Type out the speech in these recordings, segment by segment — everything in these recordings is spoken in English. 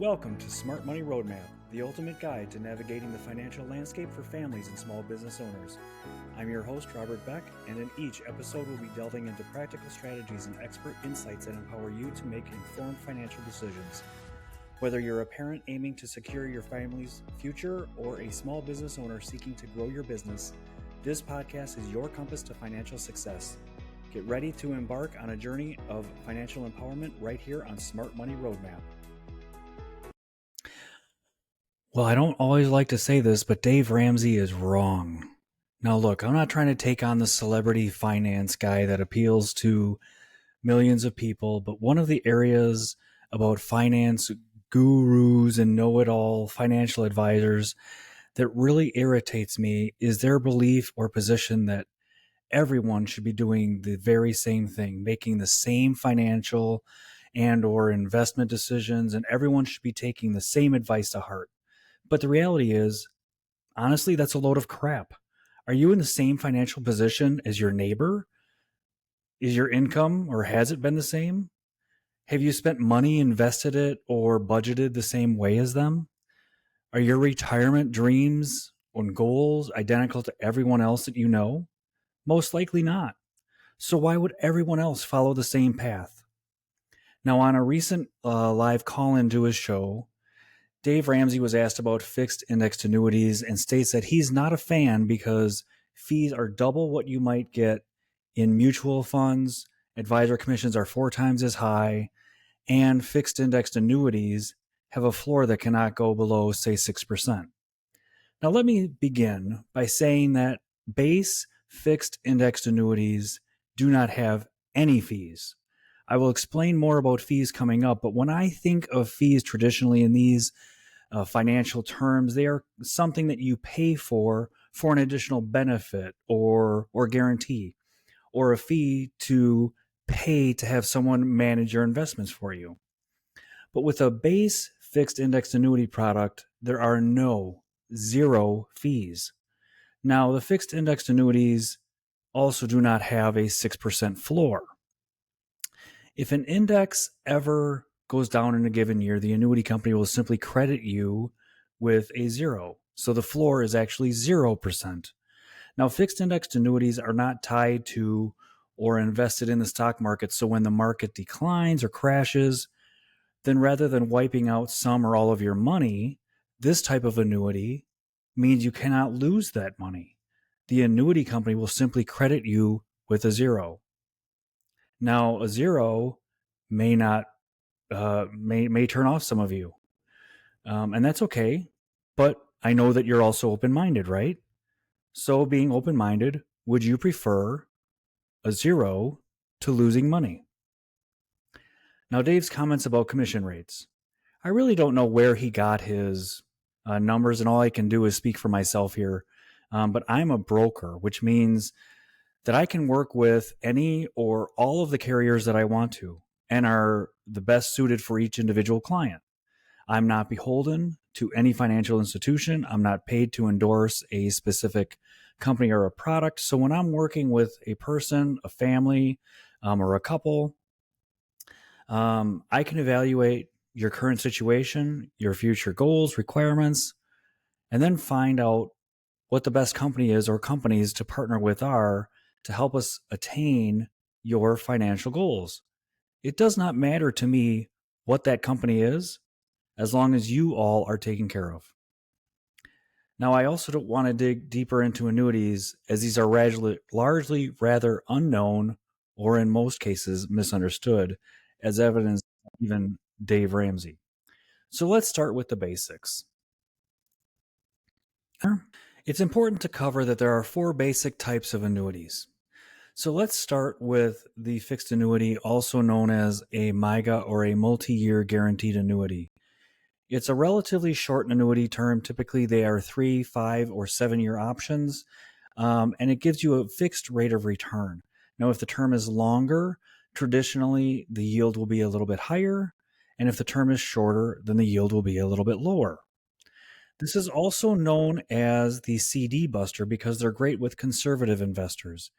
Welcome to Smart Money Roadmap, the ultimate guide to navigating the financial landscape for families and small business owners. I'm your host, Robert Beck, and in each episode we'll be delving into practical strategies and expert insights that empower you to make informed financial decisions. Whether you're a parent aiming to secure your family's future or a small business owner seeking to grow your business, this podcast is your compass to financial success. Get ready to embark on a journey of financial empowerment right here on Smart Money Roadmap. Well, I don't always like to say this, but Dave Ramsey is wrong. Now, look, I'm not trying to take on the celebrity finance guy that appeals to millions of people, but one of the areas about finance gurus and know-it-all financial advisors that really irritates me is their belief or position that everyone should be doing the very same thing, making the same financial and or investment decisions, and everyone should be taking the same advice to heart. But the reality is, honestly, that's a load of crap. Are you in the same financial position as your neighbor? Is your income or has it been the same? Have you spent money, invested it, or budgeted the same way as them? Are your retirement dreams and goals identical to everyone else that you know? Most likely not. So why would everyone else follow the same path? Now, on a recent live call-in to his show, Dave Ramsey was asked about fixed indexed annuities and states that he's not a fan because fees are double what you might get in mutual funds, advisor commissions are 4 times as high, and fixed indexed annuities have a floor that cannot go below, say, 6%. Now, let me begin by saying that base fixed indexed annuities do not have any fees. I will explain more about fees coming up, but when I think of fees traditionally in these financial terms, they are something that you pay for an additional benefit or guarantee, or a fee to pay to have someone manage your investments for you. But with a base fixed indexed annuity product, there are zero fees. Now, the fixed indexed annuities also do not have a 6% floor. If an index ever goes down in a given year, the annuity company will simply credit you with a zero. So the floor is actually 0%. Now, fixed indexed annuities are not tied to or invested in the stock market. So when the market declines or crashes, then rather than wiping out some or all of your money, this type of annuity means you cannot lose that money. The annuity company will simply credit you with a zero. Now, a zero may not may turn off some of you, and that's okay. But I know that you're also open-minded, right? So, being open-minded, would you prefer a zero to losing money? Now, Dave's comments about commission rates. I really don't know where he got his numbers, and all I can do is speak for myself here. But I'm a broker, which means that I can work with any or all of the carriers that I want to and are the best suited for each individual client. I'm not beholden to any financial institution. I'm not paid to endorse a specific company or a product. So when I'm working with a person, a family, or a couple, I can evaluate your current situation, your future goals, requirements, and then find out what the best company is or companies to partner with are to help us attain your financial goals. It does not matter to me what that company is, as long as you all are taken care of. Now, I also don't want to dig deeper into annuities, as these are largely rather unknown or in most cases misunderstood, as evidenced by even Dave Ramsey. So let's start with the basics. It's important to cover that there are 4 basic types of annuities. So let's start with the fixed annuity, also known as a MYGA or a multi-year guaranteed annuity. It's a relatively short annuity term. Typically, they are 3, 5, or 7-year options, and it gives you a fixed rate of return. Now, if the term is longer, traditionally the yield will be a little bit higher, and if the term is shorter, then the yield will be a little bit lower. This is also known as the CD buster because they're great with conservative investors,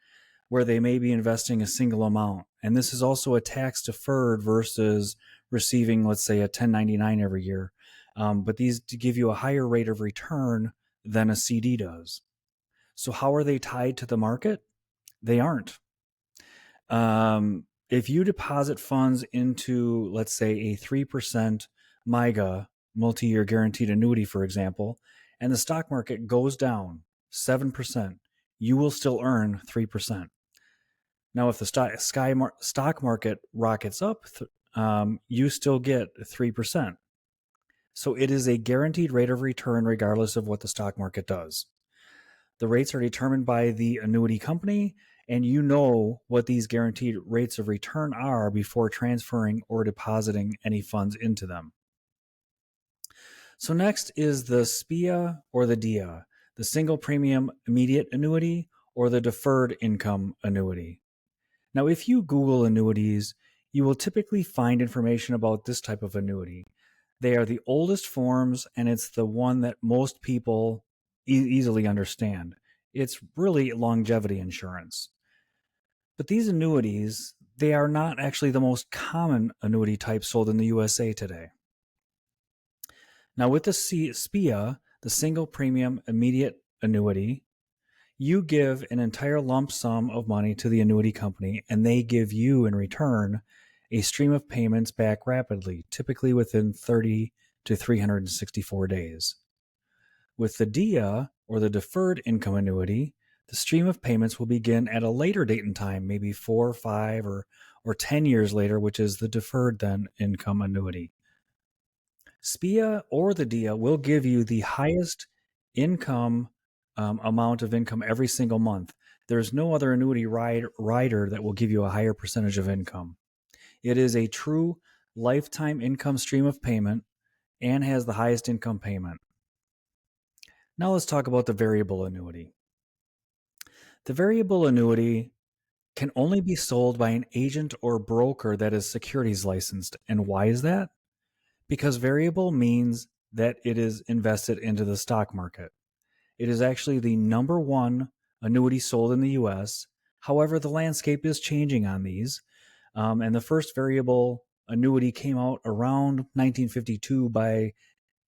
where they may be investing a single amount. And this is also a tax deferred versus receiving, let's say, a 1099 every year. But these give you a higher rate of return than a CD does. So how are they tied to the market? They aren't. If you deposit funds into, let's say, a 3% MYGA, multi-year guaranteed annuity, for example, and the stock market goes down 7%, you will still earn 3%. Now, if the stock market rockets up, you still get 3%. So it is a guaranteed rate of return regardless of what the stock market does. The rates are determined by the annuity company, and you know what these guaranteed rates of return are before transferring or depositing any funds into them. So next is the SPIA or the DIA, the single premium immediate annuity or the deferred income annuity. Now, if you Google annuities, you will typically find information about this type of annuity. They are the oldest forms, and it's the one that most people easily understand. It's really longevity insurance. But these annuities, they are not actually the most common annuity type sold in the USA today. Now, with the SPIA, the single premium immediate annuity, you give an entire lump sum of money to the annuity company, and they give you in return a stream of payments back rapidly, typically within 30 to 364 days. With the DIA, or the deferred income annuity, the stream of payments will begin at a later date in time, maybe 4, 5, or 10 years later, which is the deferred then income annuity. SPIA or the DIA will give you the highest income amount of income every single month. There's no other annuity rider that will give you a higher percentage of income. It is a true lifetime income stream of payment and has the highest income payment. Now let's talk about the variable annuity. The variable annuity can only be sold by an agent or broker that is securities licensed. And why is that? Because variable means that it is invested into the stock market. It is actually the number one annuity sold in the US. However, the landscape is changing on these. And the first variable annuity came out around 1952 by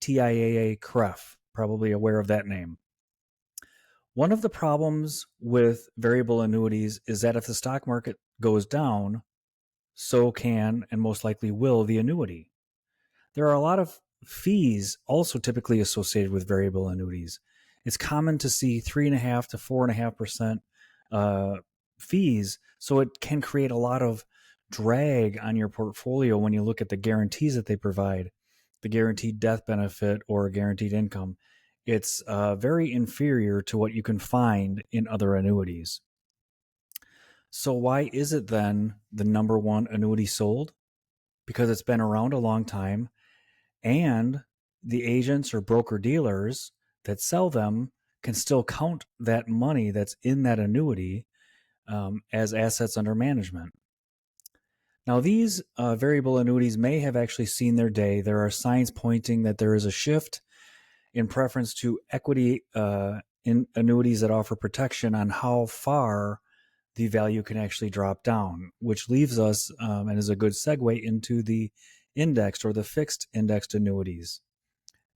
TIAA-CREF, probably aware of that name. One of the problems with variable annuities is that if the stock market goes down, so can and most likely will the annuity. There are a lot of fees also typically associated with variable annuities. It's common to see 3.5% to 4.5% fees, so it can create a lot of drag on your portfolio when you look at the guarantees that they provide, the guaranteed death benefit or guaranteed income. It's very inferior to what you can find in other annuities. So why is it then the number one annuity sold? Because it's been around a long time, and the agents or broker dealers that sell them can still count that money that's in that annuity as assets under management. Now, these variable annuities may have actually seen their day. There are signs pointing that there is a shift in preference to equity in annuities that offer protection on how far the value can actually drop down, which leaves us and is a good segue into the indexed or the fixed indexed annuities.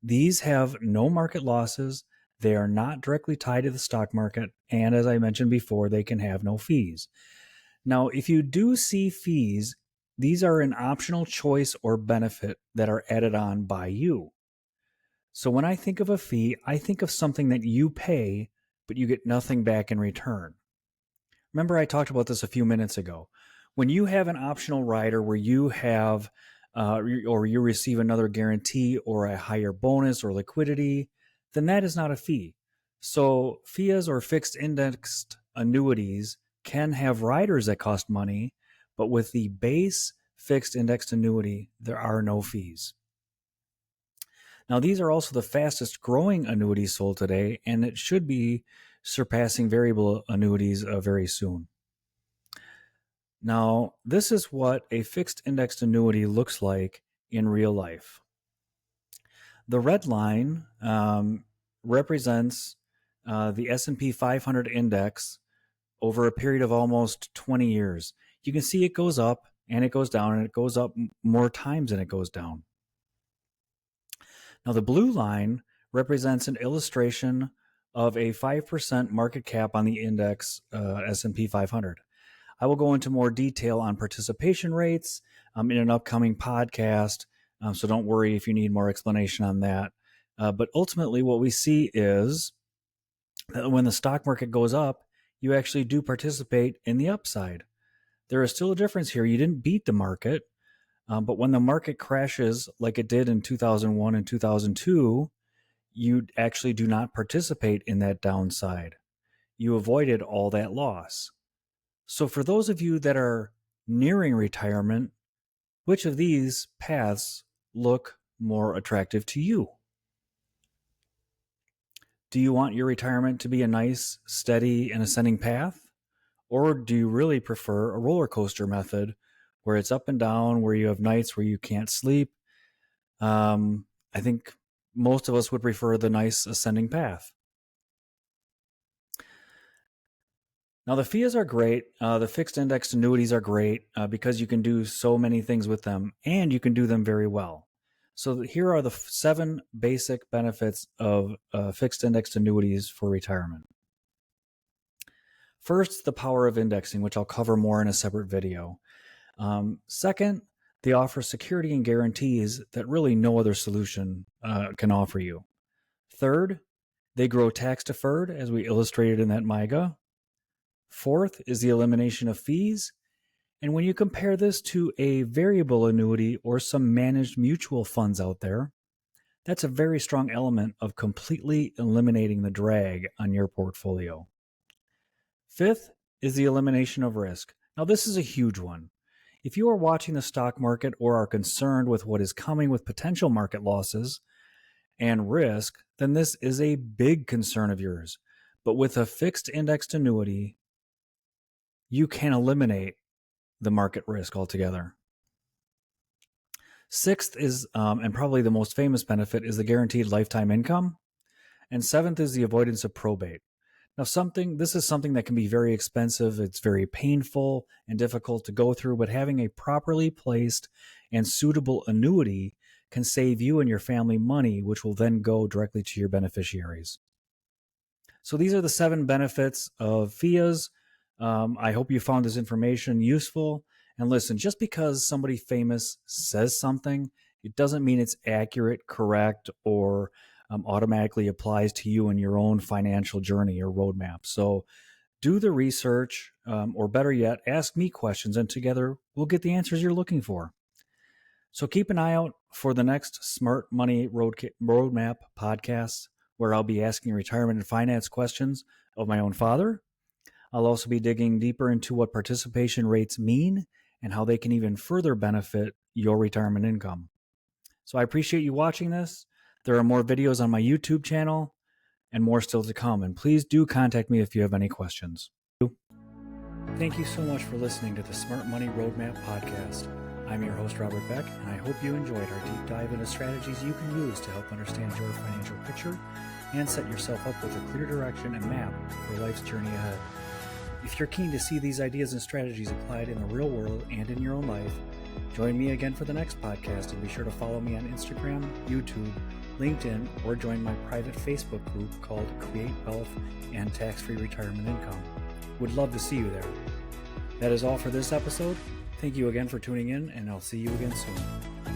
These have no market losses. They are not directly tied to the stock market. And as I mentioned before, they can have no fees. Now, if you do see fees, these are an optional choice or benefit that are added on by you. So when I think of a fee, I think of something that you pay, but you get nothing back in return. Remember, I talked about this a few minutes ago. When you have an optional rider where you have or you receive another guarantee or a higher bonus or liquidity, then that is not a fee. So FIAs or fixed indexed annuities can have riders that cost money, but with the base fixed indexed annuity, there are no fees. Now, these are also the fastest growing annuities sold today, and it should be surpassing variable annuities very soon. Now, this is what a fixed indexed annuity looks like in real life. The red line represents the S&P 500 index over a period of almost 20 years. You can see it goes up and it goes down, and it goes up more times than it goes down. Now, the blue line represents an illustration of a 5% market cap on the index S&P 500. I will go into more detail on participation rates in an upcoming podcast, so don't worry if you need more explanation on that. But ultimately, what we see is that when the stock market goes up, you actually do participate in the upside. There is still a difference here. You didn't beat the market, but when the market crashes like it did in 2001 and 2002, you actually do not participate in that downside. You avoided all that loss. So for those of you that are nearing retirement, which of these paths look more attractive to you? Do you want your retirement to be a nice, steady, and ascending path? Or do you really prefer a roller coaster method where it's up and down, where you have nights where you can't sleep? I think most of us would prefer the nice ascending path. Now, the FIAs are great. The fixed indexed annuities are great because you can do so many things with them, and you can do them very well. So here are the 7 basic benefits of fixed indexed annuities for retirement. First, the power of indexing, which I'll cover more in a separate video. Second, they offer security and guarantees that really no other solution can offer you. Third, they grow tax deferred, as we illustrated in that MYGA. Fourth is the elimination of fees. And when you compare this to a variable annuity or some managed mutual funds out there, that's a very strong element of completely eliminating the drag on your portfolio. Fifth is the elimination of risk. Now, this is a huge one. If you are watching the stock market or are concerned with what is coming with potential market losses and risk, then this is a big concern of yours. But with a fixed indexed annuity, you can eliminate the market risk altogether. Sixth is, and probably the most famous benefit, is the guaranteed lifetime income. And seventh is the avoidance of probate. Now, this is something that can be very expensive. It's very painful and difficult to go through, but having a properly placed and suitable annuity can save you and your family money, which will then go directly to your beneficiaries. So these are the 7 benefits of FIAs. I hope you found this information useful. And listen, just because somebody famous says something, it doesn't mean it's accurate, correct, or automatically applies to you in your own financial journey or roadmap. So do the research, or better yet, ask me questions, and together we'll get the answers you're looking for. So keep an eye out for the next Smart Money Roadmap podcast, where I'll be asking retirement and finance questions of my own father. I'll also be digging deeper into what participation rates mean and how they can even further benefit your retirement income. So I appreciate you watching this. There are more videos on my YouTube channel and more still to come. And please do contact me if you have any questions. Thank you so much for listening to the Smart Money Roadmap podcast. I'm your host, Robert Beck, and I hope you enjoyed our deep dive into strategies you can use to help understand your financial picture and set yourself up with a clear direction and map for life's journey ahead. If you're keen to see these ideas and strategies applied in the real world and in your own life, join me again for the next podcast, and be sure to follow me on Instagram, YouTube, LinkedIn, or join my private Facebook group called Create Wealth and Tax-Free Retirement Income. Would love to see you there. That is all for this episode. Thank you again for tuning in, and I'll see you again soon.